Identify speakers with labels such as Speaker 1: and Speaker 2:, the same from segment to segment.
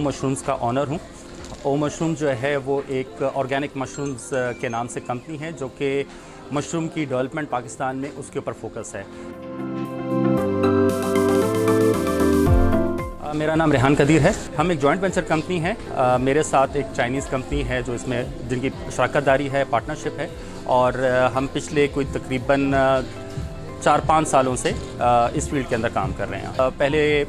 Speaker 1: Mushrooms का honour हूँ। ओ mushroom जो है वो एक ऑर्गेनिक मशरूम्स के नाम से कंपनी है जो कि मशरूम की डेवलपमेंट पाकिस्तान में उसके ऊपर फोकस है। मेरा नाम रेहान कदीर है। हम एक जॉइंट वेंचर कंपनी है। मेरे साथ एक चाइनीज़ कंपनी है जो इसमें जिनकी शराकतदारी है, पार्टनरशिप है, और हम पिछले कोई तकरीबन 4-5 सालों से इस फील्ड के अंदर काम कर रहे हैं। पहले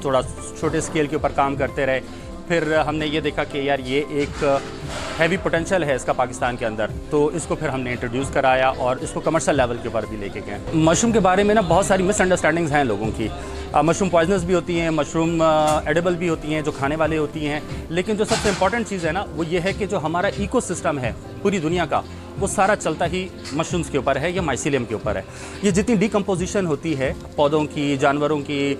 Speaker 1: थोड़ा छोटे स्केल के ऊपर काम करते रहे, फिर हमने ये देखा कि यार ये एक हैवी पोटेंशियल है इसका पाकिस्तान के अंदर, तो इसको फिर हमने इंट्रोड्यूस कराया और इसको कमर्शियल लेवल के ऊपर भी लेके गए। मशरूम के बारे में ना बहुत सारी मिसअंडरस्टैंडिंग्स हैं लोगों की। मशरूम पॉइजनस भी होती हैं, मशरूम एडिबल भी होती हैं जो खाने वाले होती हैं, लेकिन जो सबसे इम्पॉर्टेंट चीज़ है ना वो ये है कि जो हमारा इकोसिस्टम है पूरी दुनिया का, वो सारा चलता ही मशरूम्स के ऊपर है या माइसीलियम के ऊपर है। ये जितनी डिकम्पोजिशन होती है पौधों की, जानवरों की,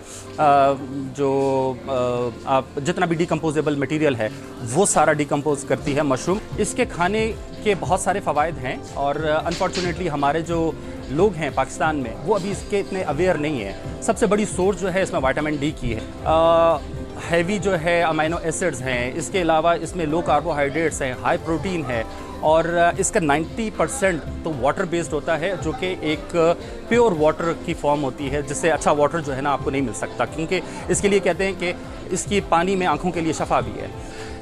Speaker 1: जितना भी डिकम्पोजेबल मटेरियल है वो सारा डिकम्पोज करती है मशरूम। इसके खाने के बहुत सारे फ़वाइद हैं और अनफॉर्चुनेटली हमारे जो लोग हैं पाकिस्तान में वो अभी इसके इतने अवेयर नहीं है। सबसे बड़ी सोर्स जो है इसमें विटामिन डी की है। हैवी जो है अमाइनो एसिड्स हैं, इसके अलावा इसमें लो कार्बोहाइड्रेट्स हैं, हाई प्रोटीन है, और इसका 90% तो वाटर बेस्ड होता है जो कि एक प्योर वाटर की फॉर्म होती है, जिससे अच्छा वाटर जो है ना आपको नहीं मिल सकता, क्योंकि इसके लिए कहते हैं कि इसकी पानी में आँखों के लिए शफा भी है।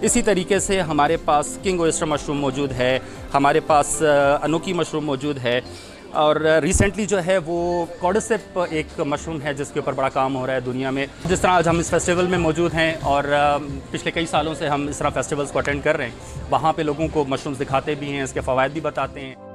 Speaker 1: इसी तरीके से हमारे पास किंग ओयस्टर मशरूम मौजूद है, हमारे पास अनोखी मशरूम मौजूद है, और रिसेंटली जो है वो कॉर्डिसेप एक मशरूम है जिसके ऊपर बड़ा काम हो रहा है दुनिया में। जिस तरह आज हम इस फेस्टिवल में मौजूद हैं और पिछले कई सालों से हम इस तरह फेस्टिवल्स को अटेंड कर रहे हैं, वहाँ पे लोगों को मशरूम्स दिखाते भी हैं, इसके फ़वाइद भी बताते हैं।